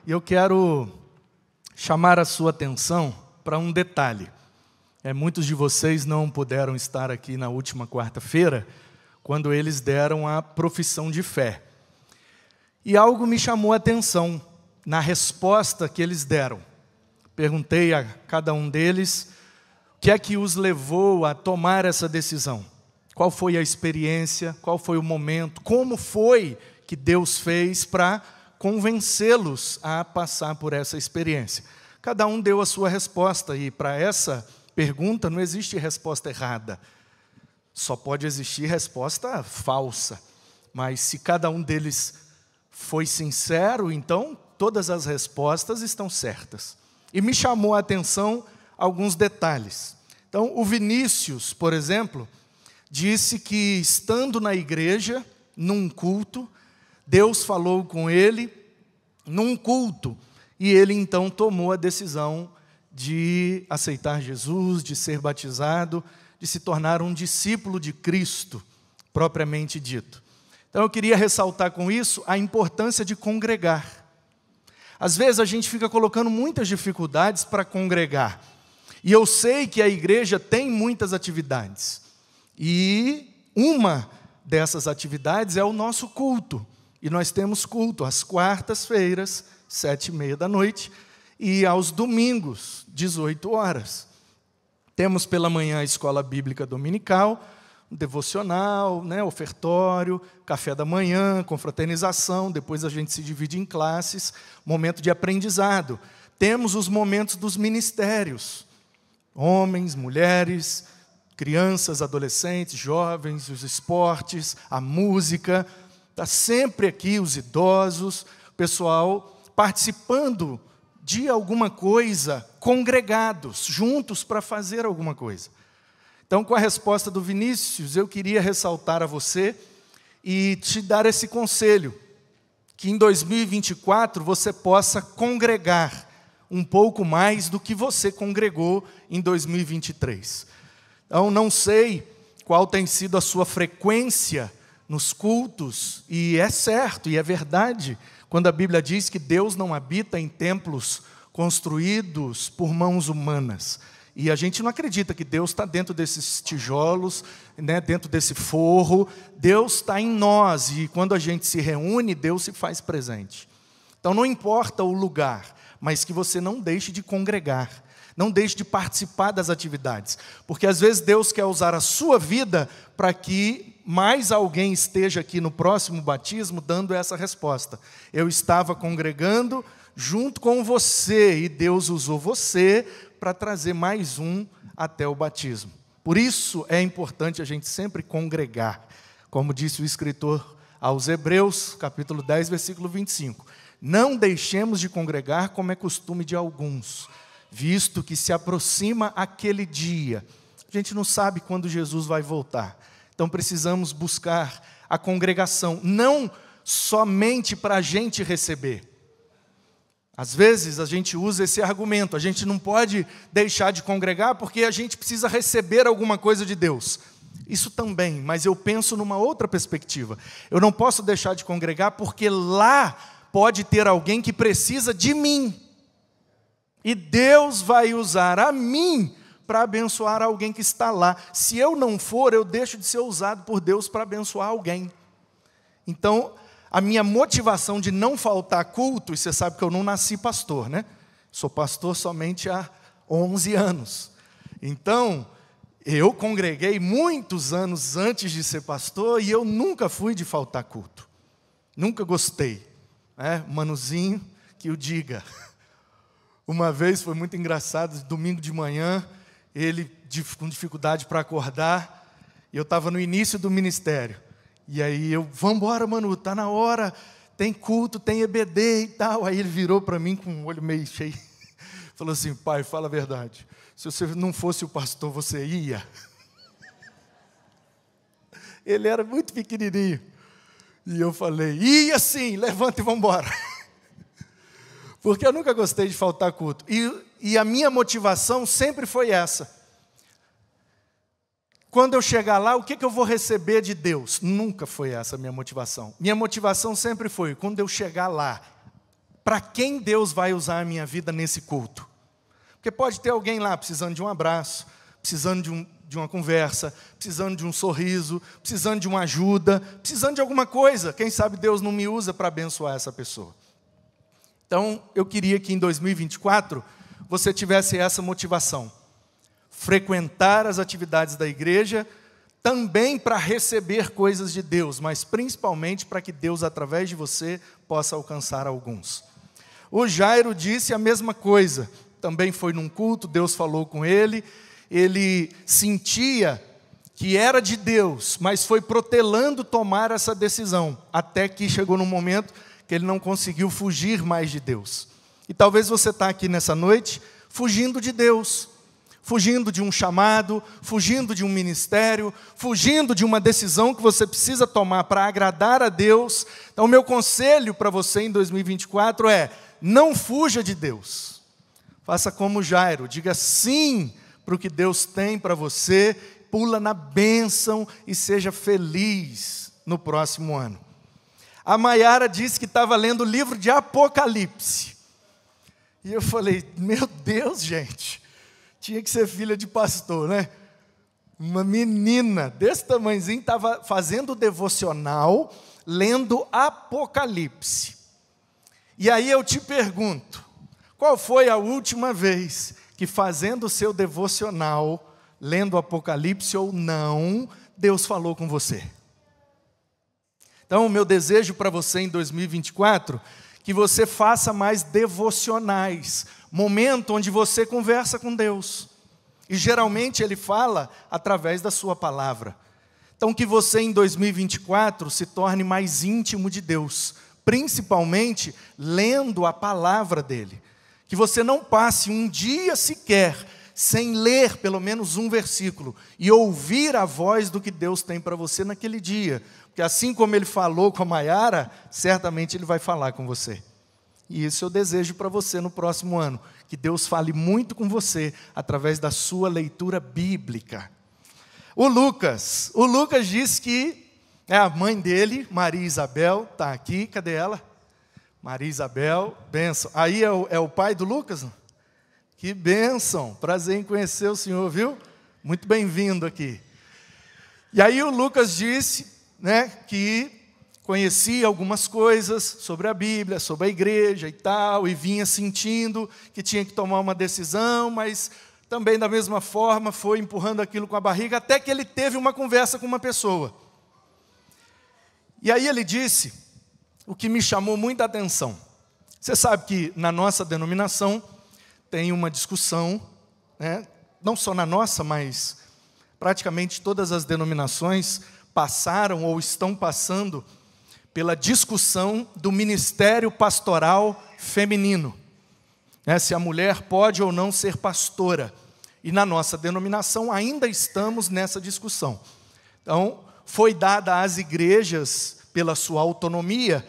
E eu quero chamar a sua atenção para um detalhe. Muitos de vocês não puderam estar aqui na última quarta-feira, quando eles deram a profissão de fé. E algo me chamou a atenção na resposta que eles deram. Perguntei a cada um deles o que é que os levou a tomar essa decisão. Qual foi a experiência, qual foi o momento, como foi que Deus fez para convencê-los a passar por essa experiência. Cada um deu a sua resposta e para essa pergunta não existe resposta errada. Só pode existir resposta falsa. Mas se cada um deles foi sincero, então todas as respostas estão certas. E me chamou a atenção alguns detalhes. Então, o Vinícius, por exemplo, disse que estando na igreja, num culto, Deus falou com ele num culto, e ele então tomou a decisão de aceitar Jesus, de ser batizado, de se tornar um discípulo de Cristo, propriamente dito. Então eu queria ressaltar com isso a importância de congregar. Às vezes a gente fica colocando muitas dificuldades para congregar, e eu sei que a igreja tem muitas atividades, e uma dessas atividades é o nosso culto. E nós temos culto às quartas-feiras, 19h30, e aos domingos, 18 horas. Temos pela manhã a escola bíblica dominical, devocional, ofertório, café da manhã, confraternização, depois a gente se divide em classes, momento de aprendizado. Temos os momentos dos ministérios, homens, mulheres, crianças, adolescentes, jovens, os esportes, a música. Está sempre aqui os idosos, o pessoal participando de alguma coisa, congregados, juntos para fazer alguma coisa. Então, com a resposta do Vinícius, eu queria ressaltar a você e te dar esse conselho, que em 2024 você possa congregar um pouco mais do que você congregou em 2023. Então, não sei qual tem sido a sua frequência nos cultos, e é certo, e é verdade, quando a Bíblia diz que Deus não habita em templos construídos por mãos humanas. E a gente não acredita que Deus está dentro desses tijolos, dentro desse forro. Deus está em nós, e quando a gente se reúne, Deus se faz presente. Então não importa o lugar, mas que você não deixe de congregar, não deixe de participar das atividades, porque às vezes Deus quer usar a sua vida para que mais alguém esteja aqui no próximo batismo dando essa resposta. Eu estava congregando junto com você, e Deus usou você para trazer mais um até o batismo. Por isso é importante a gente sempre congregar, como disse o escritor aos Hebreus, capítulo 10, versículo 25. Não deixemos de congregar como é costume de alguns, visto que se aproxima aquele dia. A gente não sabe quando Jesus vai voltar. Então precisamos buscar a congregação, não somente para a gente receber. Às vezes a gente usa esse argumento, a gente não pode deixar de congregar porque a gente precisa receber alguma coisa de Deus. Isso também, mas eu penso numa outra perspectiva. Eu não posso deixar de congregar porque lá pode ter alguém que precisa de mim. E Deus vai usar a mim para abençoar alguém que está lá. Se eu não for, eu deixo de ser usado por Deus para abençoar alguém. Então, a minha motivação de não faltar culto, e você sabe que eu não nasci pastor, né? Sou pastor somente há 11 anos. Então, eu congreguei muitos anos antes de ser pastor, e eu nunca fui de faltar culto. Nunca gostei. Manuzinho, que o diga. Uma vez foi muito engraçado, domingo de manhã, ele com dificuldade para acordar, e eu estava no início do ministério. E aí eu, vamos embora, Manu, está na hora, tem culto, tem EBD e tal. Aí ele virou para mim com o olho meio cheio, falou assim: pai, fala a verdade, se você não fosse o pastor, você ia? Ele era muito pequenininho. E eu falei: ia sim, levanta e vamos embora. Porque eu nunca gostei de faltar culto. E a minha motivação sempre foi essa. Quando eu chegar lá, o que eu vou receber de Deus? Nunca foi essa a minha motivação. Minha motivação sempre foi, quando eu chegar lá, para quem Deus vai usar a minha vida nesse culto. Porque pode ter alguém lá precisando de um abraço, precisando de uma conversa, precisando de um sorriso, precisando de uma ajuda, precisando de alguma coisa. Quem sabe Deus não me usa para abençoar essa pessoa. Então, eu queria que em 2024 você tivesse essa motivação. Frequentar as atividades da igreja, também para receber coisas de Deus, mas principalmente para que Deus, através de você, possa alcançar alguns. O Jairo disse a mesma coisa. Também foi num culto, Deus falou com ele. Ele sentia que era de Deus, mas foi protelando tomar essa decisão, até que chegou num momento que ele não conseguiu fugir mais de Deus. E talvez você está aqui nessa noite, fugindo de Deus, fugindo de um chamado, fugindo de um ministério, fugindo de uma decisão que você precisa tomar para agradar a Deus. Então, o meu conselho para você em 2024 é: não fuja de Deus. Faça como Jairo, diga sim para o que Deus tem para você, pula na bênção e seja feliz no próximo ano. A Maiara disse que estava lendo o livro de Apocalipse. E eu falei, meu Deus, gente, tinha que ser filha de pastor, né? Uma menina desse tamanhozinho estava fazendo devocional, lendo Apocalipse. E aí eu te pergunto, qual foi a última vez que fazendo o seu devocional, lendo Apocalipse ou não, Deus falou com você? Então, o meu desejo para você em 2024, que você faça mais devocionais, momento onde você conversa com Deus. E geralmente Ele fala através da sua palavra. Então, que você em 2024 se torne mais íntimo de Deus, principalmente lendo a palavra dEle. Que você não passe um dia sequer sem ler pelo menos um versículo e ouvir a voz do que Deus tem para você naquele dia. Porque assim como Ele falou com a Maiara, certamente Ele vai falar com você. E isso eu desejo para você no próximo ano. Que Deus fale muito com você através da sua leitura bíblica. O Lucas disse que a mãe dele, Maria Isabel, está aqui, cadê ela? Maria Isabel, bênção. Aí é o pai do Lucas? Que bênção, prazer em conhecer o senhor, viu? Muito bem-vindo aqui. E aí o Lucas disse, que conhecia algumas coisas sobre a Bíblia, sobre a igreja e tal, e vinha sentindo que tinha que tomar uma decisão, mas também da mesma forma foi empurrando aquilo com a barriga, até que ele teve uma conversa com uma pessoa. E aí ele disse o que me chamou muita atenção. Você sabe que na nossa denominação tem uma discussão, não só na nossa, mas praticamente todas as denominações passaram ou estão passando pela discussão do ministério pastoral feminino. Se a mulher pode ou não ser pastora. E na nossa denominação ainda estamos nessa discussão. Então, foi dada às igrejas, pela sua autonomia,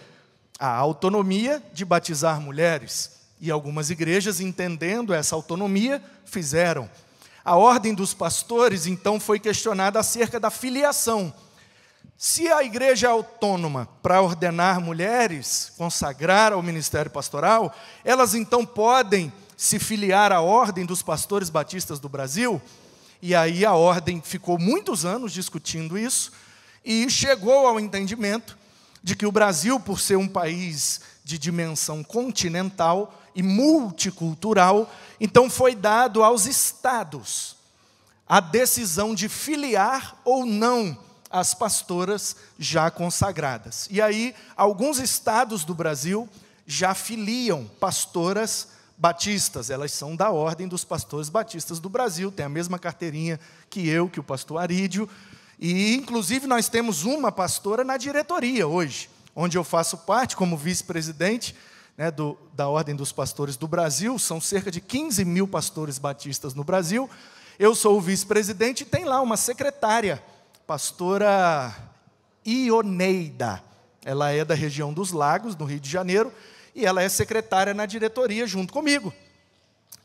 a autonomia de batizar mulheres. E algumas igrejas, entendendo essa autonomia, fizeram. A ordem dos pastores, então, foi questionada acerca da filiação. Se a igreja é autônoma para ordenar mulheres, consagrar ao ministério pastoral, elas então podem se filiar à ordem dos pastores batistas do Brasil? E aí a ordem ficou muitos anos discutindo isso e chegou ao entendimento de que o Brasil, por ser um país de dimensão continental e multicultural, então foi dado aos estados a decisão de filiar ou não as pastoras já consagradas. E aí, alguns estados do Brasil já filiam pastoras batistas. Elas são da ordem dos pastores batistas do Brasil, tem a mesma carteirinha que o pastor Arídio. E, inclusive, nós temos uma pastora na diretoria hoje, onde eu faço parte como vice-presidente da Ordem dos Pastores do Brasil. São cerca de 15 mil pastores batistas no Brasil. Eu sou o vice-presidente e tem lá uma secretária, pastora Ioneida. Ela é da região dos Lagos, no Rio de Janeiro, e ela é secretária na diretoria junto comigo.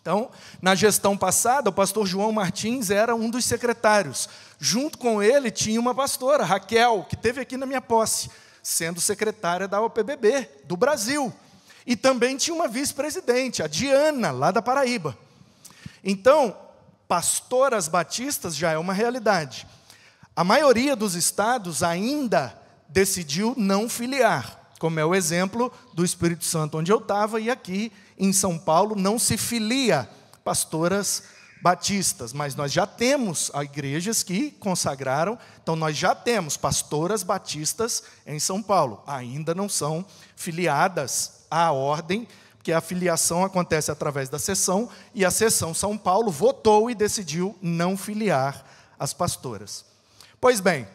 Então, na gestão passada, o pastor João Martins era um dos secretários. Junto com ele tinha uma pastora, Raquel, que esteve aqui na minha posse, sendo secretária da OPBB do Brasil. E também tinha uma vice-presidente, a Diana, lá da Paraíba. Então, pastoras batistas já é uma realidade. A maioria dos estados ainda decidiu não filiar, como é o exemplo do Espírito Santo, onde eu estava, e aqui em São Paulo não se filia pastoras batistas, mas nós já temos igrejas que consagraram, então nós já temos pastoras batistas em São Paulo, ainda não são filiadas à ordem, porque a filiação acontece através da sessão, e a sessão São Paulo votou e decidiu não filiar as pastoras. Pois bem,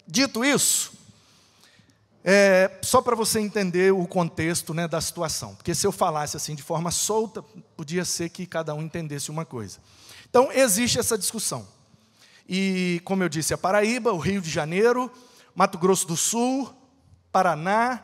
dito isso, só para você entender o contexto, né, da situação, porque se eu falasse assim de forma solta, podia ser que cada um entendesse uma coisa. Então, existe essa discussão. E, como eu disse, a Paraíba, o Rio de Janeiro, Mato Grosso do Sul, Paraná.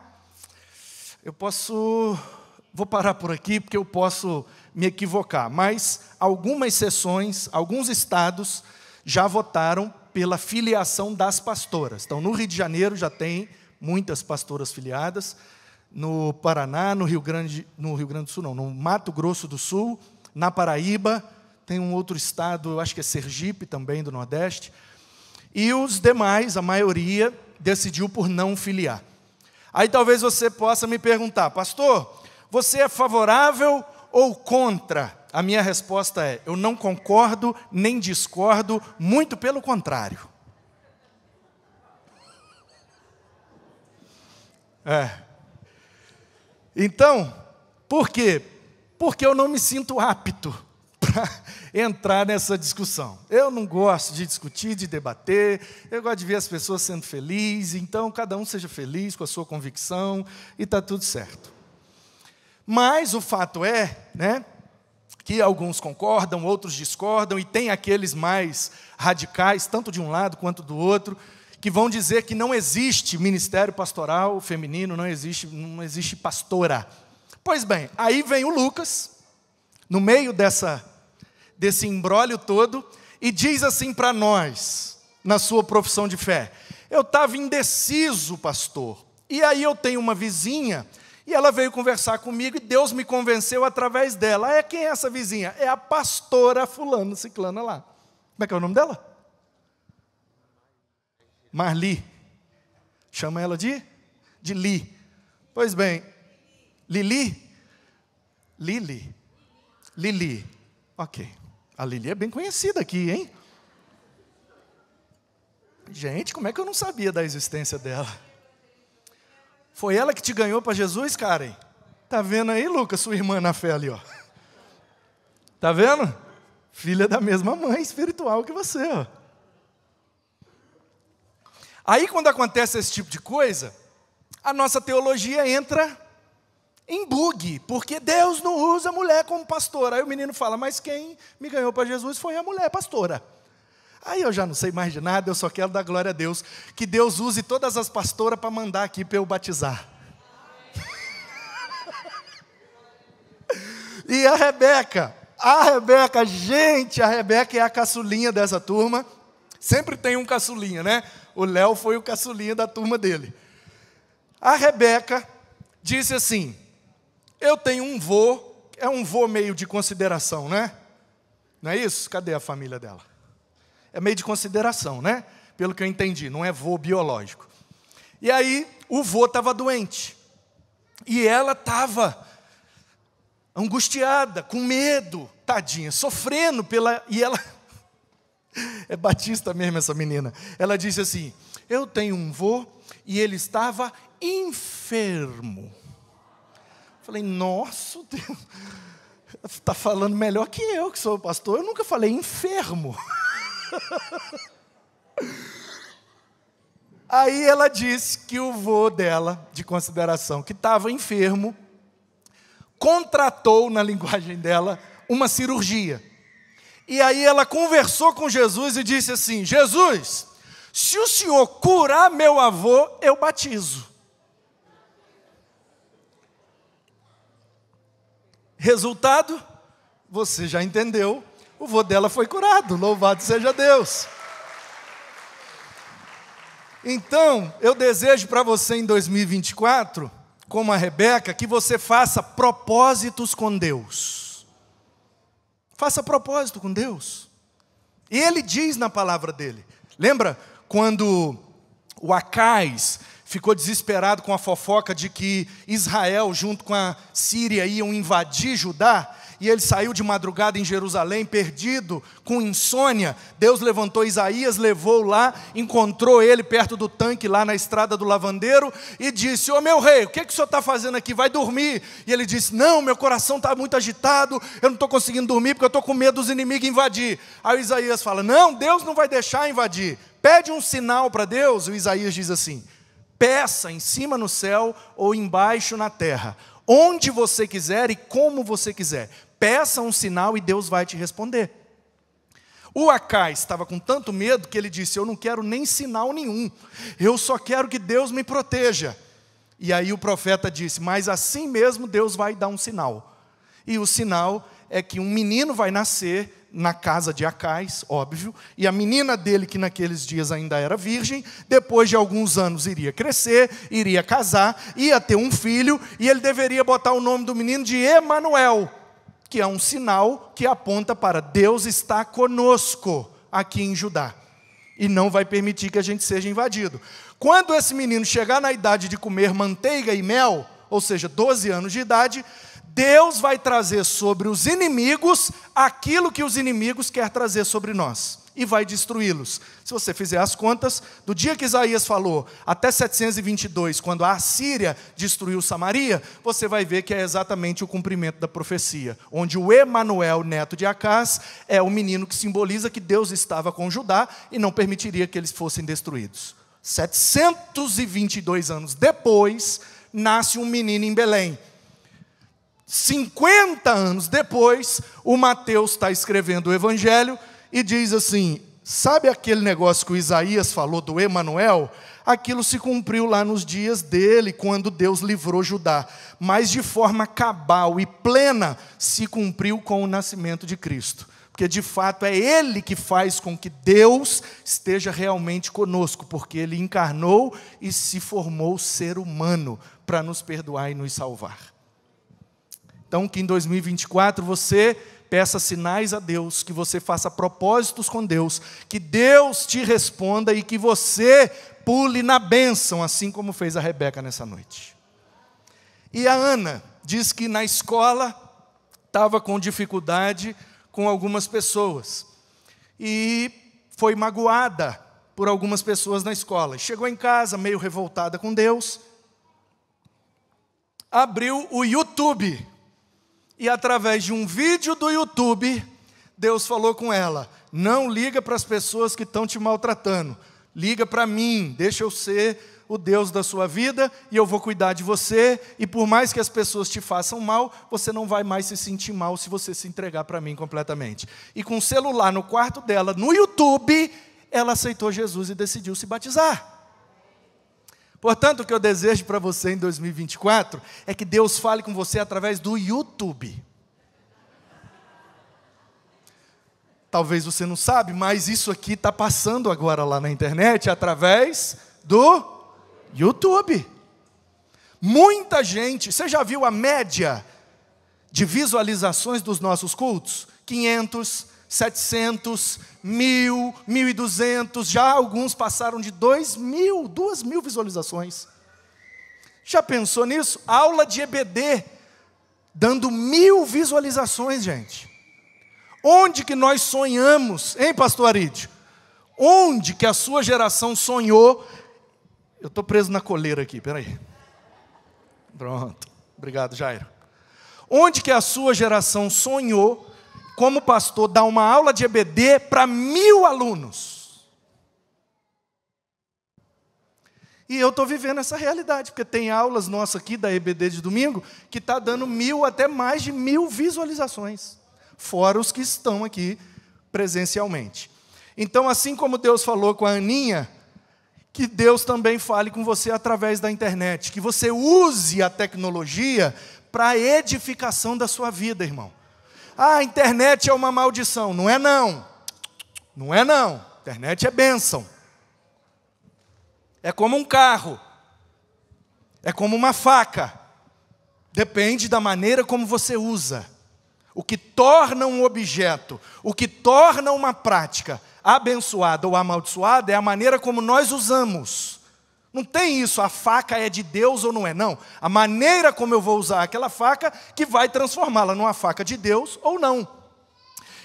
Vou parar por aqui, porque eu posso me equivocar, mas algumas seções, alguns estados já votaram pela filiação das pastoras. Então, no Rio de Janeiro já tem muitas pastoras filiadas, no Paraná, no Rio Grande do Sul não, no Mato Grosso do Sul, na Paraíba, tem um outro estado, eu acho que é Sergipe também, do Nordeste, e os demais, a maioria, decidiu por não filiar. Aí talvez você possa me perguntar, pastor, você é favorável ou contra? A minha resposta é, eu não concordo, nem discordo, muito pelo contrário. Então, por quê? Porque eu não me sinto apto para entrar nessa discussão. Eu não gosto de discutir, de debater, eu gosto de ver as pessoas sendo felizes, então cada um seja feliz com a sua convicção e está tudo certo. Mas o fato é, né, que alguns concordam, outros discordam, e tem aqueles mais radicais, tanto de um lado quanto do outro, que vão dizer que não existe ministério pastoral feminino, não existe pastora. Pois bem, aí vem o Lucas, no meio desse imbróglio todo, e diz assim para nós, na sua profissão de fé, eu estava indeciso, pastor, e aí eu tenho uma vizinha, e ela veio conversar comigo, e Deus me convenceu através dela. Quem é essa vizinha? É a pastora fulano, ciclana lá. Como é que é o nome dela? Marli. Chama ela de Li. Pois bem, Lili? Lili. Ok. A Lili é bem conhecida aqui, hein? Gente, como é que eu não sabia da existência dela? Foi ela que te ganhou para Jesus, Karen? Tá vendo aí, Lucas, sua irmã na fé ali, ó. Tá vendo? Filha da mesma mãe espiritual que você, ó. Aí, quando acontece esse tipo de coisa, a nossa teologia entra em bug, porque Deus não usa a mulher como pastora. Aí o menino fala, mas quem me ganhou para Jesus foi a mulher pastora. Aí eu já não sei mais de nada, eu só quero dar glória a Deus, que Deus use todas as pastoras para mandar aqui para eu batizar. E a Rebeca, gente, a Rebeca é a caçulinha dessa turma, sempre tem um caçulinha, né? O Léo foi o caçulinha da turma dele. A Rebeca disse assim, eu tenho um vô, é um vô meio de consideração, né? Não é isso? Cadê a família dela? É meio de consideração, né? Pelo que eu entendi, não é vô biológico. E aí, o vô estava doente. E ela estava angustiada, com medo, tadinha, sofrendo e ela... É batista mesmo essa menina. Ela disse assim, eu tenho um vô e ele estava enfermo. Falei, nossa, Deus, está falando melhor que eu, que sou pastor. Eu nunca falei enfermo. Aí ela disse que o vô dela, de consideração, que estava enfermo, contratou, na linguagem dela, uma cirurgia. E aí ela conversou com Jesus e disse assim, Jesus, se o Senhor curar meu avô, eu batizo. Resultado, você já entendeu, o vô dela foi curado, louvado seja Deus. Então, eu desejo para você em 2024, como a Rebeca, que você faça propósitos com Deus. Faça propósito com Deus. E ele diz na palavra dele. Lembra quando o Acais ficou desesperado com a fofoca de que Israel, junto com a Síria, iam invadir Judá? E ele saiu de madrugada em Jerusalém, perdido, com insônia. Deus levantou Isaías, levou lá, encontrou ele perto do tanque, lá na estrada do lavandeiro, e disse: ô meu rei, o que o senhor está fazendo aqui? Vai dormir? E ele disse: não, meu coração está muito agitado, eu não estou conseguindo dormir, porque eu estou com medo dos inimigos invadir. Aí o Isaías fala: não, Deus não vai deixar invadir. Pede um sinal para Deus. O Isaías diz assim: peça em cima no céu ou embaixo na terra, onde você quiser e como você quiser. Peça um sinal e Deus vai te responder. O Acais estava com tanto medo que ele disse: eu não quero nem sinal nenhum, eu só quero que Deus me proteja. E aí o profeta disse: mas assim mesmo Deus vai dar um sinal. E o sinal é que um menino vai nascer na casa de Acais, óbvio, e a menina dele, que naqueles dias ainda era virgem, depois de alguns anos iria crescer, iria casar, ia ter um filho, e ele deveria botar o nome do menino de Emanuel, que é um sinal que aponta para Deus está conosco aqui em Judá, e não vai permitir que a gente seja invadido. Quando esse menino chegar na idade de comer manteiga e mel, ou seja, 12 anos de idade, Deus vai trazer sobre os inimigos aquilo que os inimigos querem trazer sobre nós, e vai destruí-los. Se você fizer as contas, do dia que Isaías falou até 722, quando a Assíria destruiu Samaria, você vai ver que é exatamente o cumprimento da profecia, onde o Emanuel, neto de Acás, é o menino que simboliza que Deus estava com Judá e não permitiria que eles fossem destruídos. 722 anos depois, nasce um menino em Belém. 50 anos depois, o Mateus está escrevendo o Evangelho e diz assim: sabe aquele negócio que o Isaías falou do Emanuel? Aquilo se cumpriu lá nos dias dele, quando Deus livrou Judá. Mas de forma cabal e plena, se cumpriu com o nascimento de Cristo. Porque de fato é Ele que faz com que Deus esteja realmente conosco, porque Ele encarnou e se formou ser humano para nos perdoar e nos salvar. Então, que em 2024 você peça sinais a Deus, que você faça propósitos com Deus, que Deus te responda e que você pule na bênção, assim como fez a Rebeca nessa noite. E a Ana diz que na escola estava com dificuldade com algumas pessoas e foi magoada por algumas pessoas na escola. Chegou em casa meio revoltada com Deus, abriu o YouTube. E através de um vídeo do YouTube, Deus falou com ela: não liga para as pessoas que estão te maltratando, liga para mim, deixa eu ser o Deus da sua vida, e eu vou cuidar de você, e por mais que as pessoas te façam mal, você não vai mais se sentir mal se você se entregar para mim completamente. E com o celular no quarto dela, no YouTube, ela aceitou Jesus e decidiu se batizar. Portanto, o que eu desejo para você em 2024 é que Deus fale com você através do YouTube. Talvez você não sabe, mas isso aqui está passando agora lá na internet através do YouTube. Muita gente, você já viu a média de visualizações dos nossos cultos? 500, 700, 1.000, 1.200, já alguns passaram de 2.000 visualizações. Já pensou nisso? Aula de EBD, dando 1.000 visualizações, gente. Onde que nós sonhamos, hein, pastor Arídio? Onde que a sua geração sonhou? Eu estou preso na coleira aqui, peraí. Pronto, obrigado, Jairo. Onde que a sua geração sonhou, como pastor, dar uma aula de EBD para 1.000 alunos? E eu estou vivendo essa realidade, porque tem aulas nossas aqui da EBD de domingo, que está dando 1.000, até mais de 1.000 visualizações, fora os que estão aqui presencialmente. Então, assim como Deus falou com a Aninha, que Deus também fale com você através da internet, que você use a tecnologia para a edificação da sua vida, irmão. Ah, a internet é uma maldição. Não é não. Não é não. A internet é bênção. É como um carro. É como uma faca. Depende da maneira como você usa. O que torna um objeto, o que torna uma prática abençoada ou amaldiçoada é a maneira como nós usamos. Não tem isso, a faca é de Deus ou não é, não. A maneira como eu vou usar aquela faca que vai transformá-la numa faca de Deus ou não.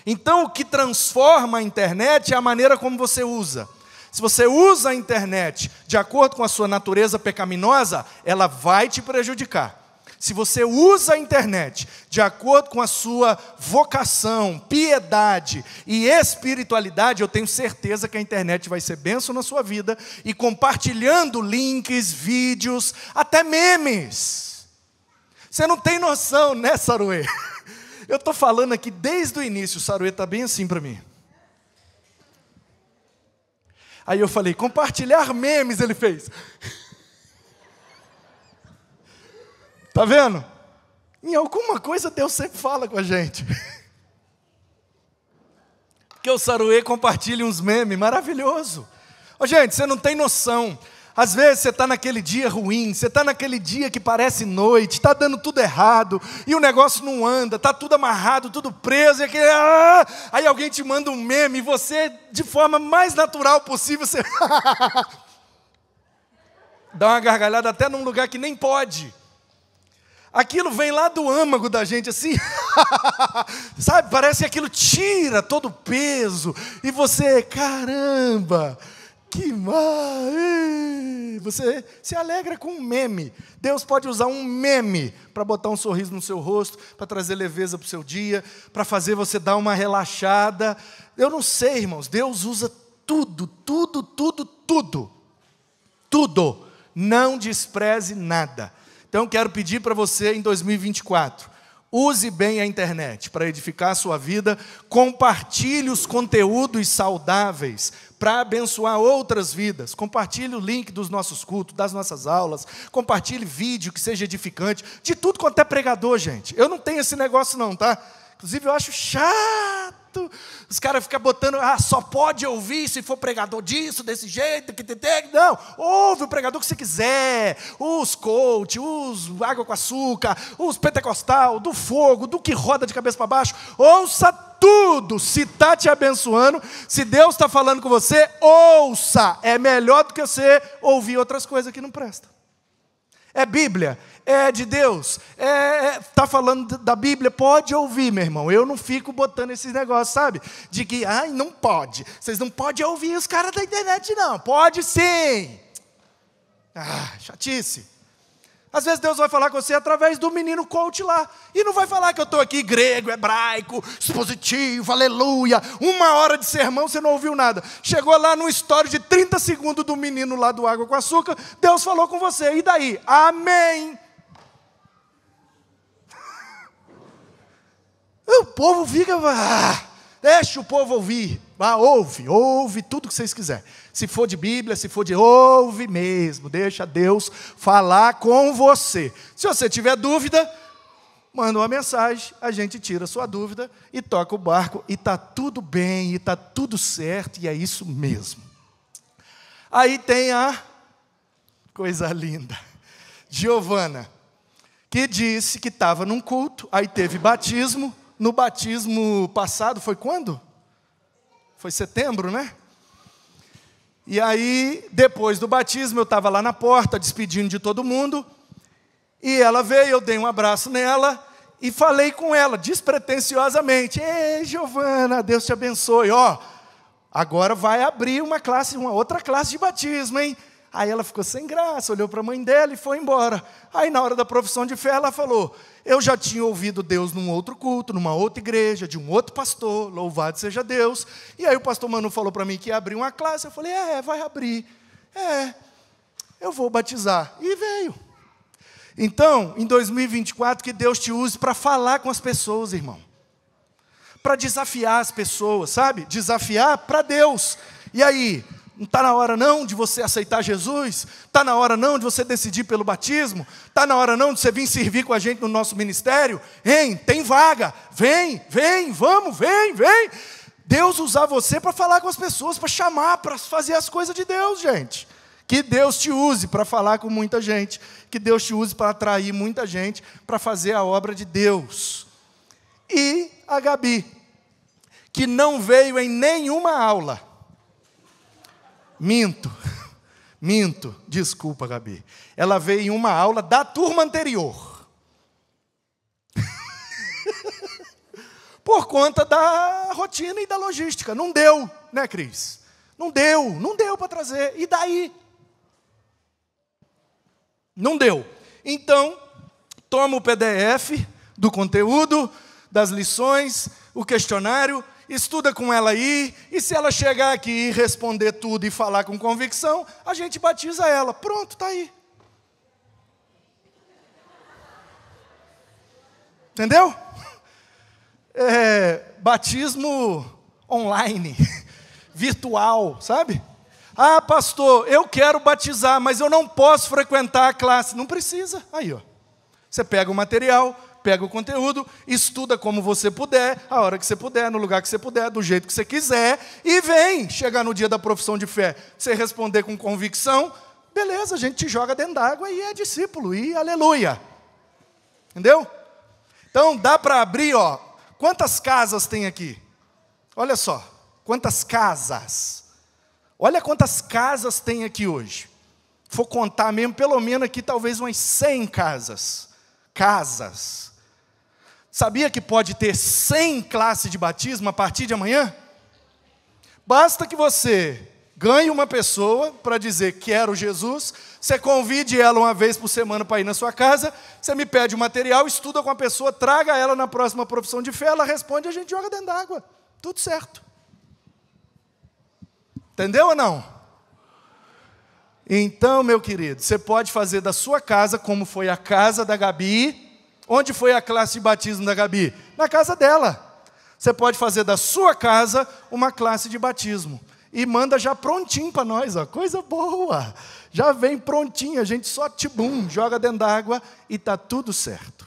Então, o que transforma a internet é a maneira como você usa. Se você usa a internet de acordo com a sua natureza pecaminosa, ela vai te prejudicar. Se você usa a internet de acordo com a sua vocação, piedade e espiritualidade, eu tenho certeza que a internet vai ser bênção na sua vida, e compartilhando links, vídeos, até memes. Você não tem noção, né, Saruê? Eu estou falando aqui desde o início, o Saruê está bem assim para mim. Aí eu falei, compartilhar memes, ele fez. Está vendo? Em alguma coisa Deus sempre fala com a gente. Porque o Saruê compartilha uns memes, maravilhoso. Ô, gente, você não tem noção. Às vezes você está naquele dia ruim, você está naquele dia que parece noite, está dando tudo errado, e o negócio não anda, está tudo amarrado, tudo preso, e aí alguém te manda um meme, e você, de forma mais natural possível, você dá uma gargalhada até num lugar que nem pode. Aquilo vem lá do âmago da gente, assim, sabe, parece que aquilo tira todo o peso, e você, caramba, que mal, você se alegra com um meme. Deus pode usar um meme para botar um sorriso no seu rosto, para trazer leveza para o seu dia, para fazer você dar uma relaxada. Eu não sei, irmãos, Deus usa tudo, tudo, tudo, tudo, tudo, não despreze nada. Então, quero pedir para você, em 2024, use bem a internet para edificar a sua vida, compartilhe os conteúdos saudáveis para abençoar outras vidas, compartilhe o link dos nossos cultos, das nossas aulas, compartilhe vídeo que seja edificante, de tudo quanto é pregador, gente. Eu não tenho esse negócio não, tá? Inclusive, eu acho chato. Os caras ficam botando, só pode ouvir se for pregador disso, desse jeito, não, ouve o pregador que você quiser, os coach, os água com açúcar, os pentecostal, do fogo, do que roda de cabeça para baixo, ouça tudo, se está te abençoando, se Deus está falando com você, ouça, é melhor do que você ouvir outras coisas que não prestam. É Bíblia, é de Deus, está falando da Bíblia, pode ouvir, meu irmão. Eu não fico botando esses negócios, sabe? De que, não pode. Vocês não podem ouvir os caras da internet, não. Pode sim. Chatice. Às vezes Deus vai falar com você através do menino coach lá. E não vai falar que eu estou aqui grego, hebraico, expositivo, aleluia. 1 hora de sermão, você não ouviu nada. Chegou lá no story de 30 segundos do menino lá do Água com Açúcar, Deus falou com você. E daí? Amém. O povo fica, deixa o povo ouvir. Ouve tudo que vocês quiserem. Se for de Bíblia, se for de... Ouve mesmo, deixa Deus falar com você. Se você tiver dúvida, manda uma mensagem, a gente tira a sua dúvida e toca o barco, e está tudo bem, e está tudo certo, e é isso mesmo. Aí tem a coisa linda, Giovana, que disse que estava num culto, aí teve batismo. No batismo passado, foi quando? Foi setembro, né? E aí, depois do batismo, eu estava lá na porta, despedindo de todo mundo, e ela veio, eu dei um abraço nela, e falei com ela, despretensiosamente, ei, Giovana, Deus te abençoe, agora vai abrir uma outra classe de batismo, hein? Aí ela ficou sem graça, olhou para a mãe dela e foi embora. Aí na hora da profissão de fé ela falou, eu já tinha ouvido Deus num outro culto, numa outra igreja, de um outro pastor, louvado seja Deus. E aí o pastor Manu falou para mim que ia abrir uma classe, eu falei, vai abrir. Eu vou batizar. E veio. Então, em 2024, que Deus te use para falar com as pessoas, irmão. Para desafiar as pessoas, sabe? Desafiar para Deus. E aí... Não está na hora não de você aceitar Jesus? Está na hora não de você decidir pelo batismo? Está na hora não de você vir servir com a gente no nosso ministério? Tem vaga, vem, vamos, vem. Deus usar você para falar com as pessoas, para chamar, para fazer as coisas de Deus, gente. Que Deus te use para falar com muita gente. Que Deus te use para atrair muita gente para fazer a obra de Deus. E a Gabi, que não veio em nenhuma aula. Minto, desculpa, Gabi. Ela veio em uma aula da turma anterior. Por conta da rotina e da logística. Não deu, né, Cris? Não deu para trazer. E daí? Não deu. Então, toma o PDF do conteúdo, das lições, o questionário, estuda com ela aí, e se ela chegar aqui e responder tudo e falar com convicção, a gente batiza ela. Pronto, está aí. Entendeu? Batismo online, virtual, sabe? Ah, pastor, eu quero batizar, mas eu não posso frequentar a classe. Não precisa. Aí, ó. Você pega o material, pega o conteúdo, estuda como você puder, a hora que você puder, no lugar que você puder, do jeito que você quiser, e vem chegar no dia da profissão de fé. Você responder com convicção, beleza, a gente te joga dentro d'água e é discípulo, e aleluia. Entendeu? Então, dá para abrir, ó. Quantas casas tem aqui? Olha só, quantas casas. Olha quantas casas tem aqui hoje. For contar mesmo, pelo menos aqui talvez umas 100 casas. Casas. Sabia que pode ter 100 classes de batismo a partir de amanhã? Basta que você ganhe uma pessoa para dizer quero Jesus, você convide ela uma vez por semana para ir na sua casa, você me pede o material, estuda com a pessoa, traga ela na próxima profissão de fé, ela responde e a gente joga dentro d'água. Tudo certo. Entendeu ou não? Então, meu querido, você pode fazer da sua casa, como foi a casa da Gabi. Onde foi a classe de batismo da Gabi? Na casa dela. Você pode fazer da sua casa uma classe de batismo. E manda já prontinho para nós, ó. Coisa boa. Já vem prontinho, a gente só tibum, joga dentro d'água e está tudo certo.